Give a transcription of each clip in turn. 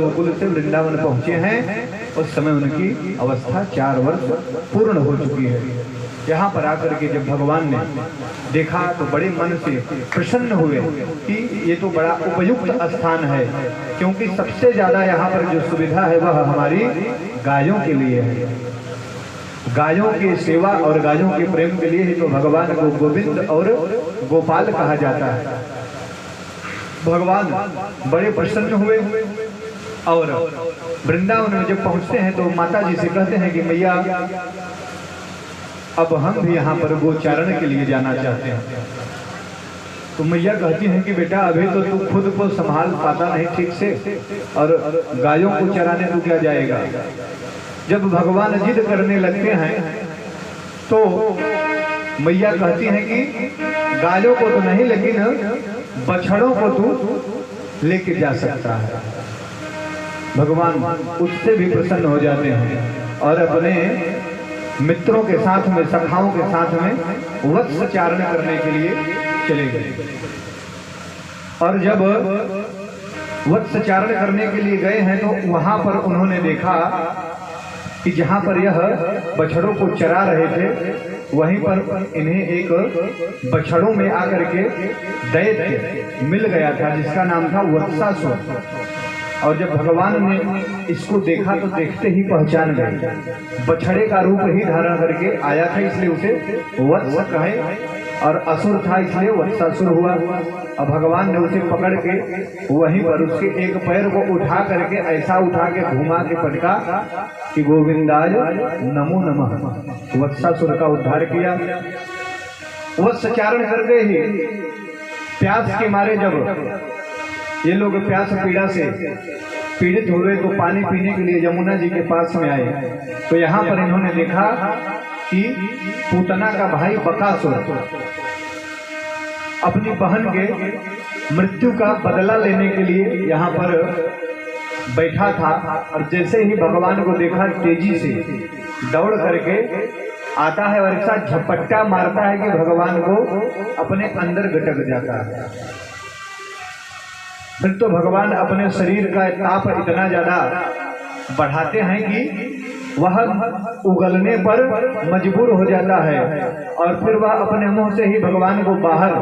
गोकुल से वृंदावन पहुंचे हैं, उस समय उनकी अवस्था 4 वर्ष पूर्ण हो चुकी है। यहाँ पर आकर के जब भगवान ने देखा तो बड़े मन से प्रसन्न हुए कि ये तो बड़ा उपयुक्त स्थान है, क्योंकि सबसे ज्यादा यहाँ पर जो सुविधा है वह हमारी गायों के लिए है। गायों की सेवा और गायों के प्रेम के लिए ही तो भगवान को गोविंद और गोपाल कहा जाता है। भगवान बड़े प्रसन्न हुए और वृंदावन में जब पहुंचते हैं तो माता जी से कहते हैं कि मैया अब हम भी यहाँ पर गोचारण के लिए जाना चाहते हैं। तो मैया कहती हैं कि बेटा अभी तो तू खुद को संभाल पाता नहीं ठीक से, और गायों को चराने तू क्या जाएगा। जब भगवान जिद करने लगते हैं तो मैया कहती हैं कि गायों को तो नहीं, लेकिन बछड़ों को तू लेके जा सकता है। भगवान उससे भी प्रसन्न हो जाते हैं और अपने मित्रों के साथ में, सखाओं के साथ में वत्स चारण करने के लिए चले गए। और जब वत्स चारण करने के लिए गए हैं तो वहां पर उन्होंने देखा कि जहां पर यह बछड़ों को चरा रहे थे, वहीं पर इन्हें एक बछड़ों में आकर के दैत्य मिल गया था जिसका नाम था वत्सासुर। और जब भगवान ने इसको देखा तो देखते ही पहचान गए, बछड़े का रूप ही धारण करके आया था, इसलिए उसे वत्स कहे, और असुर था इसलिए वत्सासुर हुआ। अब भगवान ने उसे पकड़ के वहीं पर उसके एक पैर को उठा करके ऐसा उठा के घुमा के पटका कि गोविंदाय नमो नमः, वत्सासुर का उद्धार किया। वत्स चारण करते ही प्यास के मारे जब ये लोग प्यास पीड़ा से पीड़ित हुए तो पानी पीने के लिए यमुना जी के पास में आए। तो यहाँ पर इन्होंने देखा कि पूतना का भाई बकासुर अपनी बहन के मृत्यु का बदला लेने के लिए यहाँ पर बैठा था, और जैसे ही भगवान को देखा तेजी से दौड़ करके आता है और ऐसा झपट्टा मारता है कि भगवान को अपने अंदर गटक जाता है। फिर तो भगवान अपने शरीर का ताप इतना ज्यादा बढ़ाते हैं कि वह उगलने पर मजबूर हो जाता है, और फिर वह अपने मुंह से ही भगवान को बाहर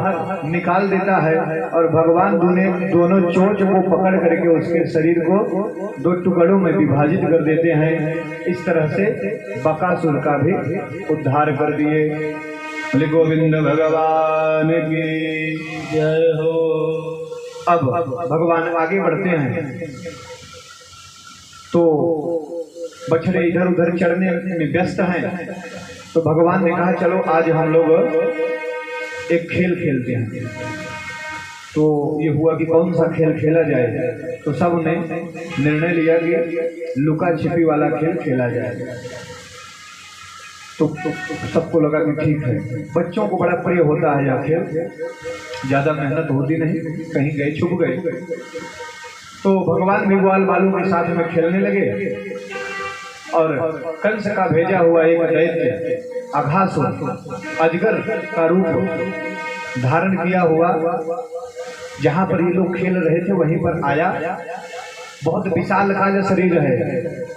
निकाल देता है, और भगवान दोनों चोंच को पकड़ करके उसके शरीर को 2 टुकड़ों में विभाजित कर देते हैं। इस तरह से बकासुर का भी उद्धार कर दिए। बोले गोविंद भगवान की जय हो। अब भगवान आगे बढ़ते हैं तो बछड़े इधर उधर चढ़ने में व्यस्त हैं। तो भगवान ने कहा चलो आज हम लोग एक खेल खेलते हैं। तो ये हुआ कि कौन सा खेल खेला जाए, तो सब ने निर्णय लिया कि लुका छिपी वाला खेल खेला जाए। तो सबको लगा कि ठीक है, बच्चों को बड़ा प्रिय होता है यह खेल, ज्यादा मेहनत होती नहीं, कहीं गए छुप गए। तो भगवान भी ग्वाल बालू के साथ में खेलने लगे, और कंस का भेजा हुआ एक दैत्य अघासुर अजगर का रूप धारण किया हुआ जहां पर ये लोग खेल रहे थे वहीं पर आया। बहुत विशाल का शरीर है,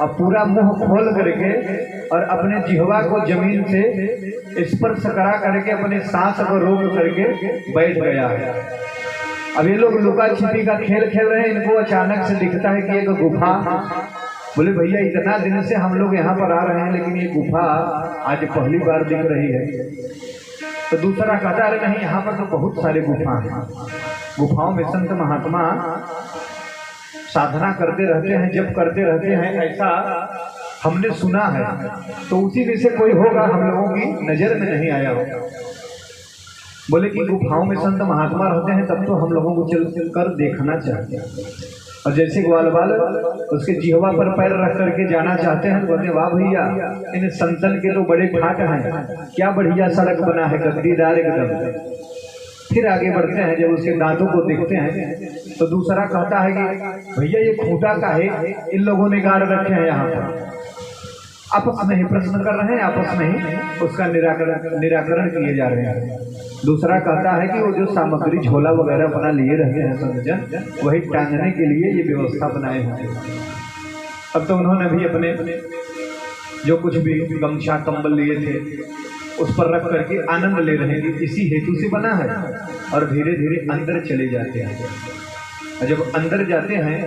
और पूरा मुंह खोल करके और अपने जिह्वा को जमीन से स्पर्श करा करके अपने सांस को रोक करके बैठ गया है। अब ये लोग लुका छिपी का खेल खेल रहे हैं, इनको अचानक से दिखता है कि एक गुफा। बोले भैया इतना दिन से हम लोग यहाँ पर आ रहे हैं, लेकिन ये गुफा आज पहली बार दिख रही है। तो दूसरा कहता है नहीं, यहाँ पर तो बहुत सारे गुफा हैं, गुफाओं में संत महात्मा साधना करते रहते हैं, जप करते रहते हैं, ऐसा हमने सुना है। तो उसी में से कोई होगा, हम लोगों की नजर में नहीं आया होगा। बोले कि गुफाओं में संत महात्मा रहते हैं, तब तो हम लोगों को चल कर देखना चाहिए। और जैसे ग्वाल बाल उसके जिह्वा पर पैर रख करके जाना चाहते हैं, बोलते वाह भैया इन संतन के तो बड़े ठाट हैं, क्या बढ़िया सड़क बना है, गद्दीदार एकदम। फिर आगे बढ़ते हैं, जब उसके दांतों को देखते हैं तो दूसरा कहता है कि भैया ये खूंटा का है, इन लोगों ने गाड़ रखे हैं यहाँ पर, आपस में ही प्रश्न कर रहे हैं, आपस में ही उसका निराकरण किए जा रहे हैं। दूसरा कहता है कि वो जो सामग्री झोला वगैरह बना लिए रहते हैं संतजन, वही टांगने के लिए ये व्यवस्था बनाए हैं। अब तो उन्होंने भी अपने जो कुछ भी गमछा कंबल लिए थे उस पर रख करके आनंद ले रहे हैं कि इसी हेतु से बना है, और धीरे धीरे अंदर चले जाते हैं। और जब अंदर जाते हैं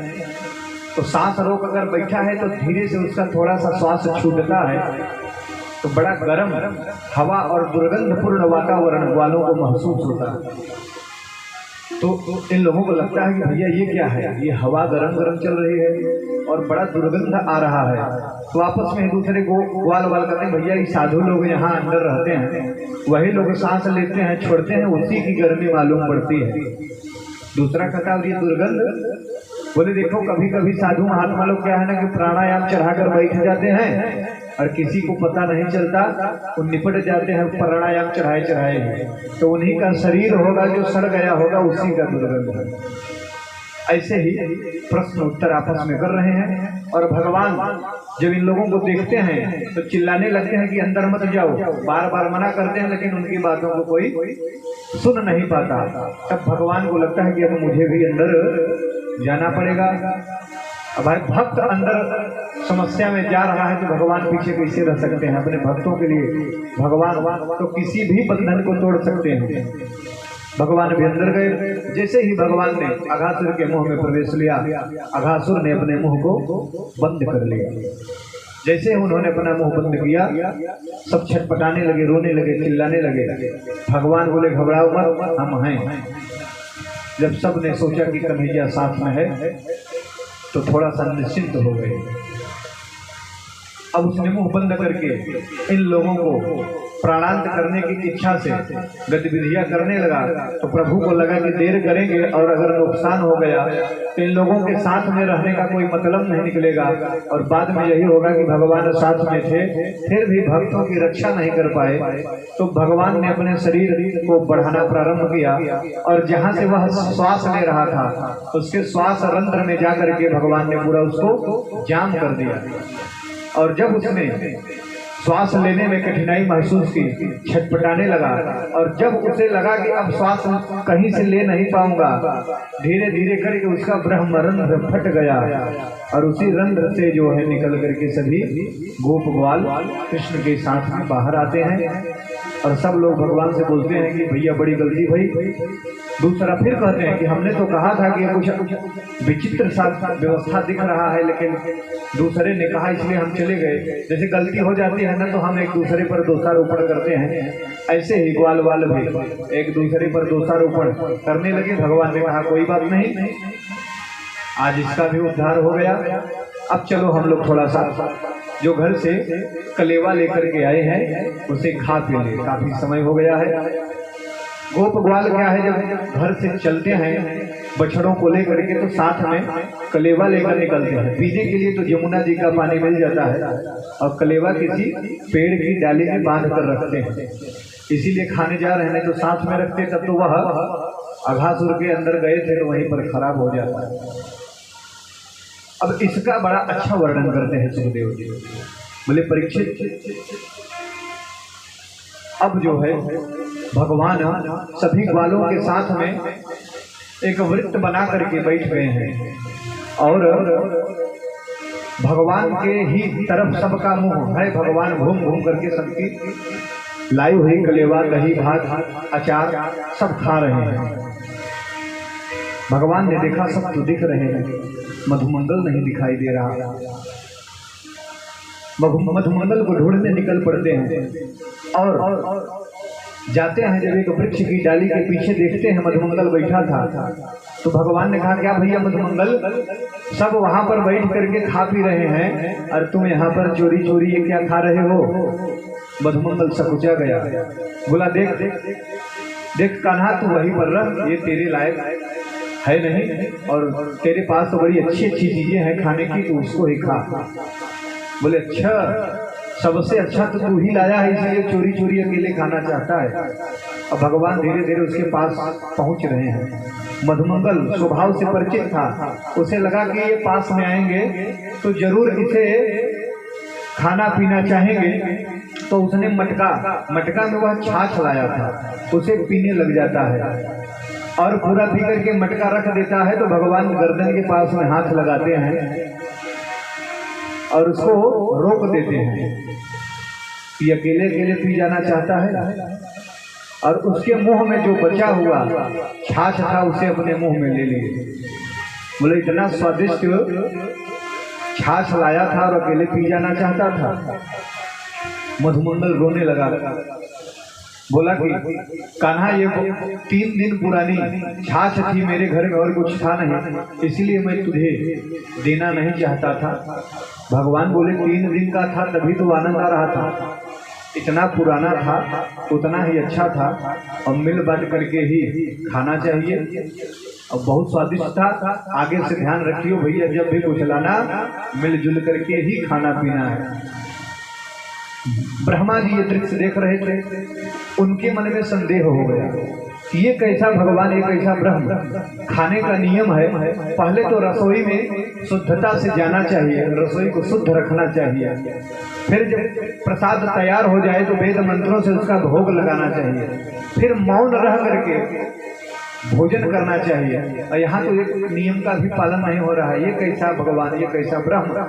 तो सांस रोक अगर बैठा है तो धीरे से उसका थोड़ा सा श्वास छूटता है, तो बड़ा गर्म हवा और दुर्गंधपूर्ण वातावरण वालों को महसूस होता है। तो इन लोगों को लगता है कि भैया ये क्या है, ये हवा गरम गरम चल रही है और बड़ा दुर्गंध आ रहा है। तो आपस में एक दूसरे को ग्वाल करते हैं, भैया ये साधु लोग यहाँ अंदर रहते हैं, वही लोग सांस लेते हैं छोड़ते हैं, उसी की गर्मी मालूम पड़ती है। दूसरा कहता है ये दुर्गंध, बोले देखो कभी कभी साधु महात्मा लोग क्या है ना कि प्राणायाम चढ़ाकर बैठ जाते हैं और किसी को पता नहीं चलता, वो निपट जाते हैं प्राणायाम चढ़ाए, तो उन्हीं का शरीर होगा जो सड़ गया होगा, उसी का दुर्गंध है। ऐसे ही प्रश्न उत्तर आपस में कर रहे हैं। और भगवान जब इन लोगों को देखते हैं तो चिल्लाने लगते हैं कि अंदर मत जाओ, बार बार मना करते हैं लेकिन उनकी बातों को कोई सुन नहीं पाता। तब भगवान को लगता है कि अब मुझे भी अंदर जाना पड़ेगा। अब भाई भक्त अंदर समस्या में जा रहा है तो भगवान पीछे कैसे रह सकते हैं। अपने भक्तों के लिए भगवान तो किसी भी बंधन को तोड़ सकते हैं। भगवान भी अंदर गए। जैसे ही भगवान ने अघासुर के मुंह में प्रवेश लिया, अघासुर ने अपने मुंह को बंद कर लिया। जैसे उन्होंने अपना मुंह बंद किया, सब छटपटाने लगे, रोने लगे, चिल्लाने लगे। भगवान बोले घबराओ मत, हम हैं। जब सब ने सोचा कि कन्हैया साथ में है तो थोड़ा सा निश्चिंत हो गए। अब उसने मुंह बंद करके इन लोगों को प्राणांत करने की इच्छा से गतिविधियां करने लगा। तो प्रभु को लगा कि देर करेंगे और अगर नुकसान हो गया तो इन लोगों के साथ में रहने का कोई मतलब नहीं निकलेगा, और बाद में यही होगा कि भगवान साथ में थे फिर भी भक्तों की रक्षा नहीं कर पाए। तो भगवान ने अपने शरीर को बढ़ाना प्रारंभ किया, और जहां से वह श्वास ले रहा था उसके श्वास रंध्र में जाकर के भगवान ने पूरा उसको जाम कर दिया। और जब उसने श्वास लेने में कठिनाई महसूस की, छटपटाने लगा, और जब उसे लगा कि अब श्वास कहीं से ले नहीं पाऊंगा, धीरे धीरे करके उसका ब्रह्मरंध्र फट गया, और उसी रंध्र से जो है निकल करके सभी गोप ग्वाल कृष्ण के साथ में बाहर आते हैं। और सब लोग भगवान से बोलते हैं कि भैया बड़ी गलती भई। दूसरा फिर कहते हैं कि हमने तो कहा था कि कुछ विचित्र सा व्यवस्था दिख रहा है, लेकिन दूसरे ने कहा इसलिए हम चले गए। जैसे गलती हो जाती है ना तो हम एक दूसरे पर दोषारोपण करते हैं, ऐसे ही ग्वाल वाल भी एक दूसरे पर दोषारोपण करने लगे। भगवान ने कहा कोई बात नहीं, आज इसका भी उद्धार हो गया। अब चलो हम लोग थोड़ा सा जो घर से कलेवा लेकर के आए हैं उसे खा पी ले, काफी समय हो गया है। गोप ग्वाल क्या है, जब घर से चलते हैं बछड़ों को लेकर के तो साथ में कलेवा लेकर निकलते हैं। पीने के लिए तो यमुना जी का पानी मिल जाता है, और कलेवा किसी पेड़ की डाली में बांध कर रखते हैं, इसीलिए खाने जा रहे हैं तो साथ में रखते। तब तो वह अघासुर के अंदर गए थे तो वहीं पर खराब हो जाता है। अब इसका बड़ा अच्छा वर्णन करते हैं सुखदेव जी। बोले परीक्षित, अब जो है भगवान सभी ग्वालों के साथ में एक वृत्त बना करके बैठ गए हैं, और भगवान के ही तरफ सबका मुंह है। भगवान घूम घूम करके सबकी लाई हुई कलेवा, दही, भात, अचार सब खा रहे हैं। भगवान ने देखा सब तो दिख रहे हैं, मधुमंगल नहीं दिखाई दे रहा। मधुमंगल को ढूंढने निकल पड़ते हैं और जाते हैं। जब एक वृक्ष की डाली के पीछे देखते हैं मधुमंगल बैठा था, तो भगवान ने कहा क्या भैया मधुमंगल, सब वहां पर बैठ करके खा पी रहे हैं और तुम यहाँ पर चोरी चोरी ये क्या खा रहे हो। मधुमंगल सकुचा गया, बोला देख देख देख कान्हा, तू वही पर रह, ये तेरे लायक है नहीं, और तेरे पास तो बड़ी अच्छी अच्छी चीजें हैं खाने की, तो उसको ही खा। बोले अच्छा, सबसे अच्छा तो तू ही लाया है, इसलिए चोरी चोरी अकेले खाना चाहता है। अब भगवान धीरे धीरे उसके पास पहुंच रहे हैं। मधुमंगल स्वभाव से परिचित था, उसे लगा कि ये पास में आएंगे तो जरूर इसे खाना पीना चाहेंगे तो उसने मटका में वह छाछ लाया था, उसे पीने लग जाता है और पूरा पी करके मटका रख देता है। तो भगवान गर्दन के पास में हाथ लगाते हैं और उसको रोक देते हैं कि अकेले अकेले पी जाना चाहता है, और उसके मुंह में जो बचा हुआ छाछ था उसे अपने मुंह में ले लिए। बोले इतना स्वादिष्ट छाछ लाया था और अकेले पी जाना चाहता था। मधुमंगल रोने लगा, बोला कि कान्हा ये 3 दिन पुरानी छाछ थी मेरे घर में और कुछ था नहीं, इसलिए मैं तुझे देना नहीं चाहता था। भगवान बोले 3 दिन का था तभी तो आनंद आ रहा था, इतना पुराना था उतना ही अच्छा था और मिल बांट करके ही खाना चाहिए और बहुत स्वादिष्ट था। आगे से ध्यान रखियो भैया, जब भी कुछ लाना मिलजुल करके ही खाना पीना है। ब्रह्मा जी ये दृश्य देख रहे थे, उनके मन में संदेह हो गया, ये कैसा भगवान, ये कैसा ब्रह्म। खाने का नियम है, पहले तो रसोई में शुद्धता से जाना चाहिए, रसोई को शुद्ध रखना चाहिए, फिर जब प्रसाद तैयार हो जाए तो वेद मंत्रों से उसका भोग लगाना चाहिए, फिर मौन रह करके भोजन करना चाहिए। और यहाँ तो एक नियम का भी पालन नहीं हो रहा है, ये कैसा भगवान, ये कैसा ब्रह्म।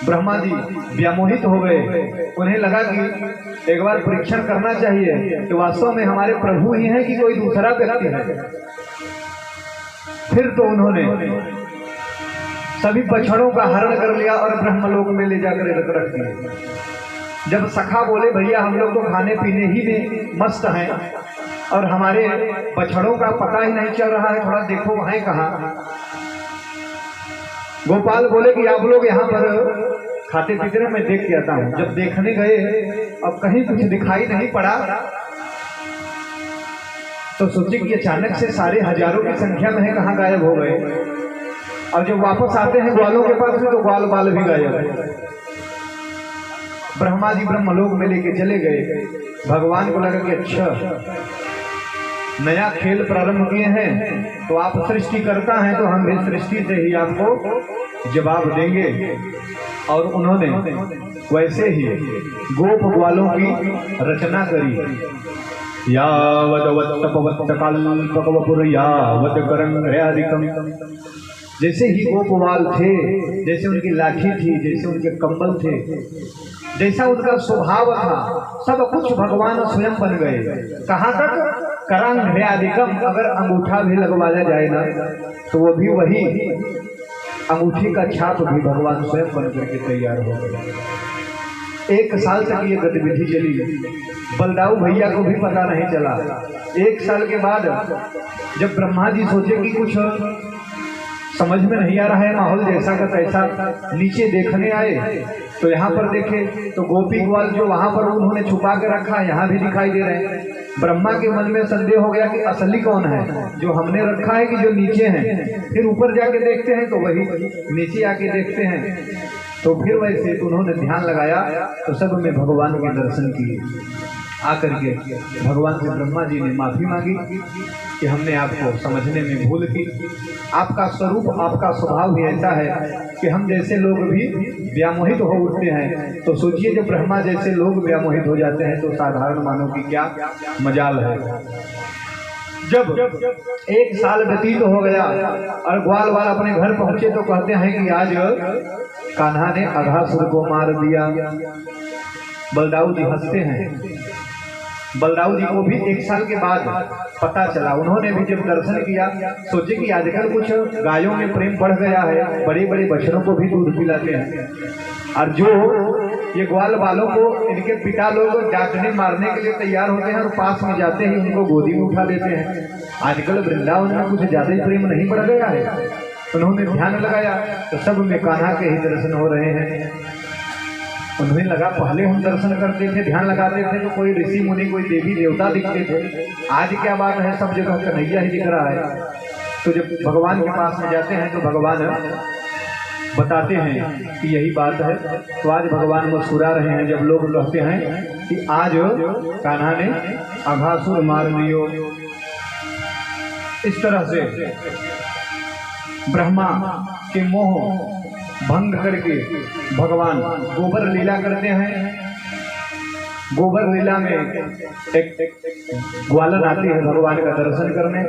ब्रह्मा जी व्यामोहित हो गए, उन्हें लगा कि एक बार परीक्षण करना चाहिए कि वास्तव में हमारे प्रभु ही हैं कि कोई दूसरा व्यक्ति है। फिर तो उन्होंने सभी बछड़ों का हरण कर लिया और ब्रह्मलोक में ले जाकर रख दिए। जब सखा बोले भैया हम लोग तो खाने पीने ही में मस्त हैं और हमारे बछड़ों का पता ही नहीं चल रहा है, थोड़ा देखो हैं कहाँ। गोपाल बोले कि आप लोग यहाँ पर खाते पीते रहे, मैं देख के आता हूँ। जब देखने गए अब कहीं कुछ दिखाई नहीं पड़ा तो सोचे कि अचानक से सारे हजारों की संख्या में है, कहाँ गायब हो गए। और जब वापस आते हैं ग्वालों के पास में तो ग्वाल बाल भी गायब है। ब्रह्मा जी ब्रह्मलोक में लेके चले गए। भगवान को लगा कि अच्छा नया खेल प्रारंभ किए हैं तो आप सृष्टि करता है तो हम भी सृष्टि से ही आपको जवाब देंगे। और उन्होंने वैसे ही गोप ग्वालों की रचना करी। यावत कल्पकवपुर यावत करंग्र्यादिकम, जैसे ही गोपवाल थे, जैसे उनकी लाठी थी, जैसे उनके कंबल थे, जैसा उनका स्वभाव था, सब कुछ भगवान स्वयं बन गए। कहाँ तक? करंग्र्यादिकम, अगर अंगूठा भी लगवाया जाए ना तो वो भी वही अंगूठी का छाप भी भगवान स्वयं बन करके तैयार हो गए। 1 साल तक ये गतिविधि चली, बलदाऊ भैया को भी पता नहीं चला। 1 साल के बाद जब ब्रह्मा जी सोचे कि कुछ समझ में नहीं आ रहा है, माहौल जैसा का तैसा, नीचे देखने आए तो यहाँ पर देखे तो गोपी ग्वाल जो वहाँ पर उन्होंने छुपा के रखा यहाँ भी दिखाई दे रहे हैं। ब्रह्मा के मन में संदेह हो गया कि असली कौन है, जो हमने रखा है कि जो नीचे है। फिर ऊपर जाके देखते हैं तो वही नीचे आके देखते हैं। तो फिर वैसे उन्होंने ध्यान लगाया तो सब में भगवान के दर्शन किए। आकर के भगवान से ब्रह्मा जी ने माफी मांगी कि हमने आपको समझने में भूल की। आपका स्वरूप, आपका स्वभाव भी ऐसा है कि हम जैसे लोग भी व्यामोहित हो उठते हैं। तो सोचिए जब ब्रह्मा जैसे लोग व्यामोहित हो जाते हैं तो साधारण मानव की क्या मजाल है। जब 1 साल व्यतीत हो गया और ग्वाल वाल अपने घर पहुंचे तो कहते हैं कि आज कान्हा ने अघासुर को मार दिया। बलदाऊ जी हंसते हैं। बलदाऊ जी को भी 1 साल के बाद पता चला। उन्होंने भी जब दर्शन किया सोचे कि आजकल कुछ गायों में प्रेम बढ़ गया है, बड़े बड़े बछड़ों को भी दूध पिलाते हैं। और जो ये ग्वाल वालों को इनके पिता लोग डांटने मारने के लिए तैयार होते हैं और पास में जाते ही उनको गोदी में उठा लेते हैं। आजकल वृंदावन में कुछ ज्यादा ही प्रेम नहीं बढ़ गया है। उन्होंने ध्यान लगाया तो सब में कान्हा के ही दर्शन हो रहे हैं। उन्हें लगा पहले हम दर्शन करते थे, ध्यान लगाते थे तो कोई ऋषि मुनि, कोई देवी देवता दिखते थे, आज क्या बात है सब जगह कन्हैया ही दिख रहा है। तो जब भगवान के पास में जाते हैं तो भगवान बताते हैं कि यही बात है। तो आज भगवान मुस्कुरा रहे हैं जब लोग कहते हैं कि आज कान्हा ने अघासुर मार दियो। इस तरह से ब्रह्मा के मोह भंग करके भगवान गोबर लीला करते हैं। गोबर लीला में एक ग्वालन आती है भगवान का दर्शन करने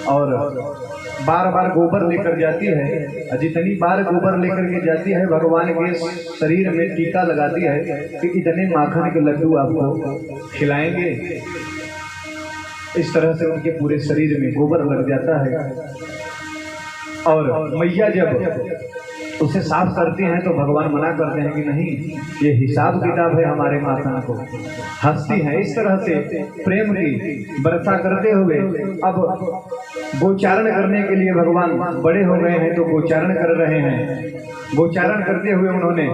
और बार बार गोबर लेकर जाती है। जितनी बार गोबर लेकर के जाती है भगवान के शरीर में टीका लगाती है कि इतने माखन के लड्डू आपको खिलाएंगे। इस तरह से उनके पूरे शरीर में गोबर लग जाता है और मैया जब उसे साफ करती हैं तो भगवान मना करते हैं कि नहीं, ये हिसाब किताब है हमारे माखन को। हंसती हैं। इस तरह से प्रेम की वर्षा करते हुए अब गोचारण करने के लिए भगवान बड़े हो गए हैं तो गोचारण कर रहे हैं। गोचारण करते हुए उन्होंने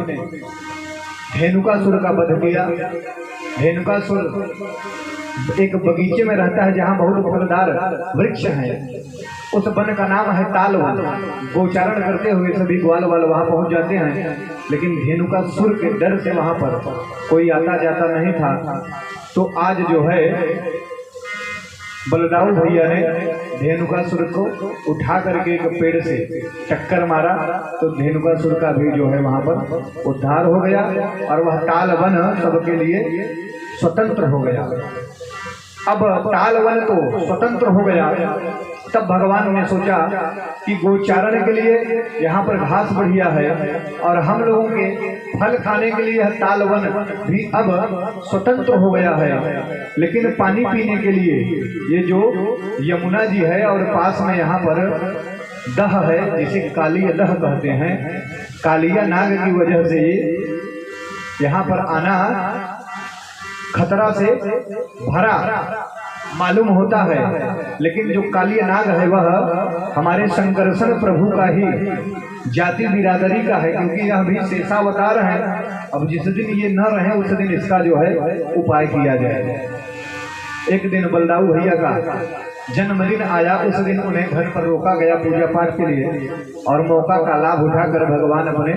धेनुकासुर का वध किया। धेनुकासुर एक बगीचे में रहता है जहाँ बहुत फलदार वृक्ष हैं। उस वन का नाम है ताल वन। गोचारण करते हुए सभी ग्वाल वाल वहां पहुंच जाते हैं, लेकिन धेनुकासुर के डर से वहां पर कोई आता जाता नहीं था। तो आज जो है बलदाऊ भैया ने धेनुकासुर को उठा करके एक पेड़ से टक्कर मारा तो धेनुकासुर का भी जो है वहां पर उद्धार हो गया और वह ताल वन सबके लिए स्वतंत्र हो गया। अब ताल वन तो स्वतंत्र हो गया, तब भगवान ने सोचा कि गोचारण के लिए यहाँ पर घास बढ़िया है और हम लोगों के फल खाने के लिए ताल वन भी अब स्वतंत्र हो गया है, लेकिन पानी पीने के लिए ये जो यमुना जी है और पास में यहाँ पर दह है जिसे कालिया दह कहते हैं। कालिया नाग की वजह से यहाँ पर आना खतरा से भरा मालूम होता है, लेकिन जो कालिया नाग है वह हमारे शंकरसन प्रभु का ही जाति बिरादरी का है, क्योंकि यह भी शेषावतार है। अब जिस दिन ये न रहे उस दिन इसका जो है उपाय किया जाए। एक दिन बलदाऊ भैया का जन्मदिन आया। उस दिन उन्हें घर पर रोका गया पूजा पाठ के लिए और मौका का लाभ उठाकर भगवान अपने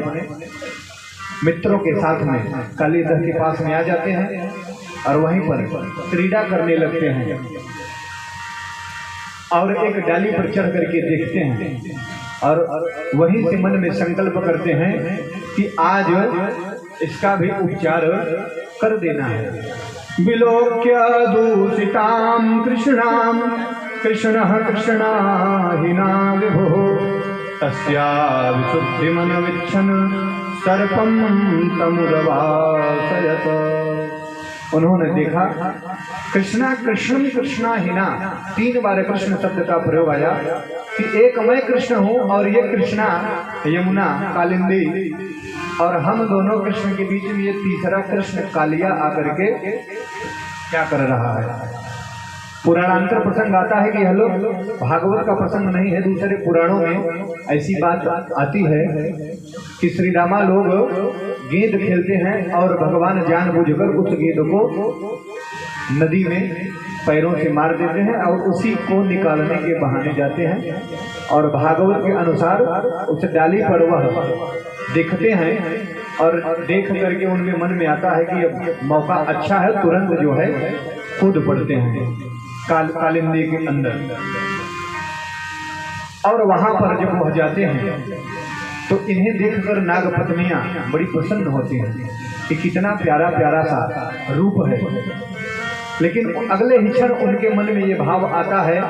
मित्रों के साथ में कालीदह के पास में आ जाते हैं और वहीं पर क्रीड़ा करने लगते हैं और एक डाली पर चढ़ करके देखते हैं और वहीं से मन में संकल्प करते हैं कि आज इसका भी उपचार कर देना है। विलोक्य दूषितां कृष्णां कृष्णः कृष्णाहिना विभुः तस्या विशुद्धिमनविच्छन् सर्पं तमुदवासयत। उन्होंने देखा कृष्णा कृष्णम कृष्णाहिना, 3 बार कृष्ण शब्द का प्रयोग आया कि एक मैं कृष्ण हूँ और ये कृष्णा यमुना कालिंदी और हम दोनों कृष्ण के बीच में ये तीसरा कृष्ण कालिया आकर के क्या कर रहा है। पुराणांतर प्रसंग आता है कि यह लोग भागवत का प्रसंग नहीं है, दूसरे पुराणों में ऐसी बात आती है कि श्री रामा लोग गेंद खेलते हैं और भगवान जानबूझकर उस गेंद को नदी में पैरों से मार देते हैं और उसी को निकालने के बहाने जाते हैं और भागवत के अनुसार उस डाली पर वह देखते हैं और देख करके उनके मन में आता है कि अब मौका अच्छा है, तुरंत जो है कूद पड़ते हैं कालिंदी के अंदर। और वहां पर जब वह जाते हैं तो इन्हें देखकर नाग पत्नियां बड़ी प्रसन्न होती हैं कि कितना प्यारा प्यारा सा रूप है, लेकिन अगले ही क्षण उनके मन में ये भाव आता है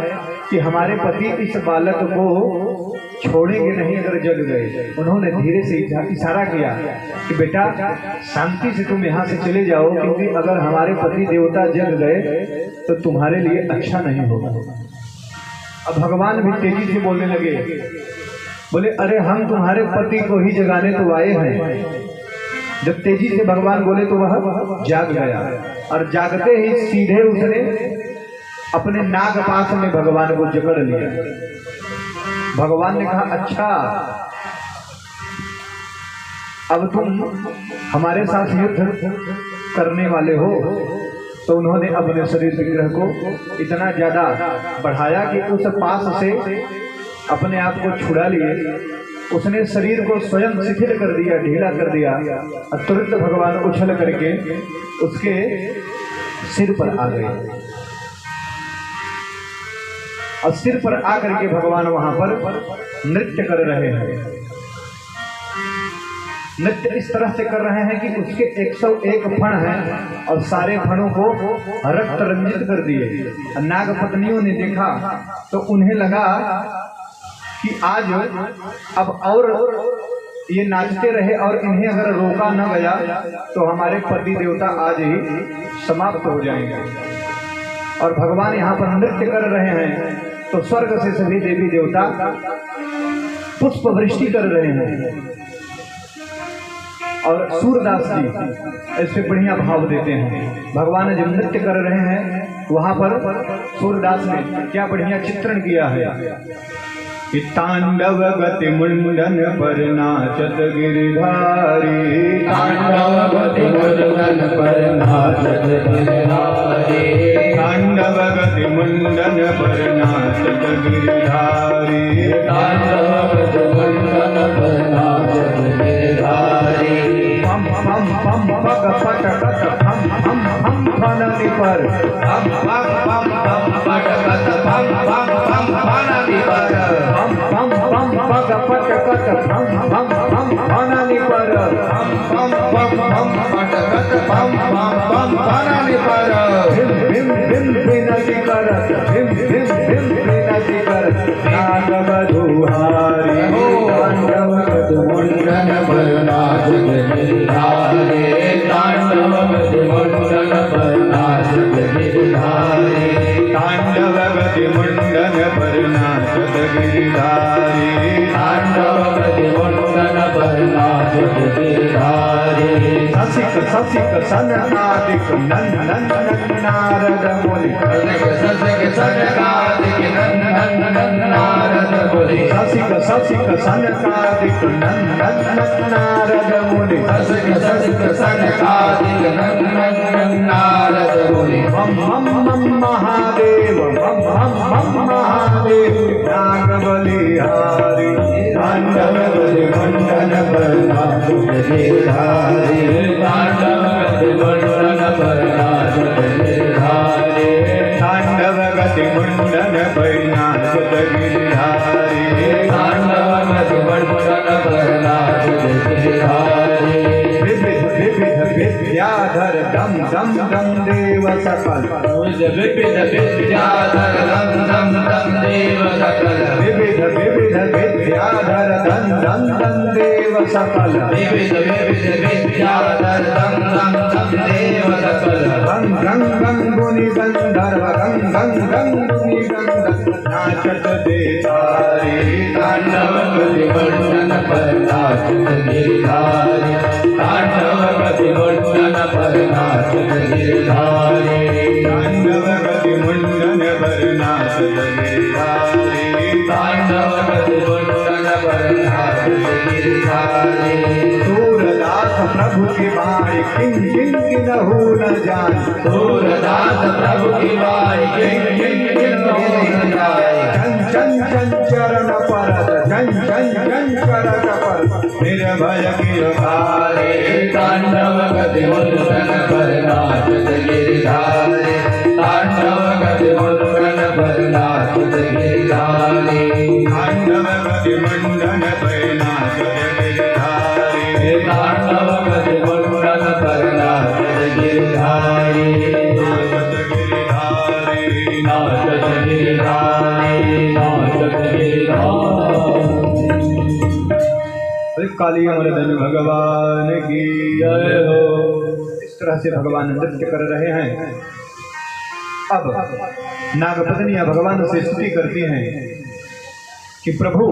कि हमारे पति इस बालक को छोड़ेंगे नहीं अगर जग गए। उन्होंने धीरे से इशारा किया कि बेटा शांति से तुम यहाँ से चले जाओ, क्योंकि अगर हमारे पति देवता जग गए तो तुम्हारे लिए अच्छा नहीं होगा। अब भगवान भी तेजी से बोलने लगे, बोले अरे हम तुम्हारे पति को ही जगाने तो आए हैं। जब तेजी से भगवान बोले तो वह जाग गया और जागते ही सीधे उसने अपने नाग पास में भगवान को जकड़ लिया। भगवान ने कहा अच्छा अब तुम हमारे साथ युद्ध करने वाले हो। तो उन्होंने अपने शरीर विग्रह को इतना ज्यादा बढ़ाया कि उस पास से अपने आप को छुड़ा लिए। उसने शरीर को स्वयं शिथिल कर दिया, ढीला कर दिया और तुरंत भगवान उछल करके उसके सिर पर आ गए और सिर पर आकर के भगवान वहां पर नृत्य कर रहे हैं। नृत्य इस तरह से कर रहे हैं कि उसके 101 फण हैं और सारे फणों को रक्त रंजित कर दिए। नाग पत्नियों ने देखा तो उन्हें लगा कि आज अब और ये नाचते रहे और इन्हें अगर रोका न गया तो हमारे पति देवता आज ही समाप्त हो जाएंगे। और भगवान यहाँ पर नृत्य कर रहे हैं तो स्वर्ग से सभी देवी देवता पुष्प वृष्टि कर रहे हैं। और सूरदास जी इस पे बढ़िया भाव देते हैं। भगवान जब नृत्य कर रहे हैं वहां पर सूरदास ने क्या बढ़िया चित्रण किया है कि तांडव गति मुंडन पर नाचत गिरधारी, तांडव गति मुंडन पर नाचत गिरधारी, तांडव गति मुंडन पर नाचत गिरधारी, तांडव गति मुंडन पर नाचत गिरधारी। पम पम पम पग पटकत हम फननि पर, पम पम पम पम पटकत पम पम पम फननि पर, पम पम पम पग पटकत हम फननि पर, पम पम पम पटकत पम पम पम फननि पर। भिम भिम भिम विनति करत, भिम भिम भिम विनति करत, नाग बधुहारी, तांडव गति मुंडन पर नाचत गिरधारी, तांडव गति मुंडन पर नाचत गिरधारी, तांडव गति मुंडन पर नाचत गिरधारी, तांडव गति मुंडन पर नाचत गिरधारी। ससिक ससिक सनकादिक नंदन नारद मुनि, ससिक सनकादिक नंदन नारद मुनि, ससिक ससिक सनकादिक नंदन नारद मुनि, ससिक सनकादिक नंदन नारद मुनि। मम मम मम महादेव, मम मम मम महादेव, नाग बलिहारी, तांडव गति मुंडन पर नाचत गिरधारी, तांडव गति मुंडन पर नाचत गिरधारी, तांडव गति मुंडन पर नाचत गिरधारी, तांडव गति मुंडन पर नाचत गिरधारी। विविध विविध विद्याधर दम दम दम देव सकल, विविध विद्याधर दम दम दम देव सकल, विविध विविध विद्याधर दम दम दम देव सकल, विविध विविध विद्याधर दम दम दम देव सकल। गंग गंग गंगुनि गंधर्व गंग गंग गंगुनि गंधर्व नाचत देतारी, तांडव गति मुंडन पर नाचत गिरधारी, तांडव गति मुंडन पर नाचत गिरधारी, तांडव गति मुंडन पर नाचत गिरधारी, तांडव गति मुंडन पर नाचत गिरधारी। सूरदास प्रभु की बाई किंग किंग किन्हु न जान, सूरदास प्रभु की बाई किंग किंग किन्हु न जाय, चन चन चन चरण परत, चन चन चन चरण पर निर्भय गिरधारी, तांडव गति मुंडन पर नाचत गिरधारी, तांडव गति मुंडन पर नाचत गिरधारी, तांडव गति मुंडन पर नाचत गिरधारी, तांडव गति मुंडन पर नाचत गिरधारी, नाचत गिरधारी, नाचत गिरधारी, नाचत गिरधारी। काली अमरधन भगवान की जय हो। इस तरह से भगवान नृत्य कर रहे हैं। अब नागपत्नियां भगवान से स्तुति करती हैं कि प्रभु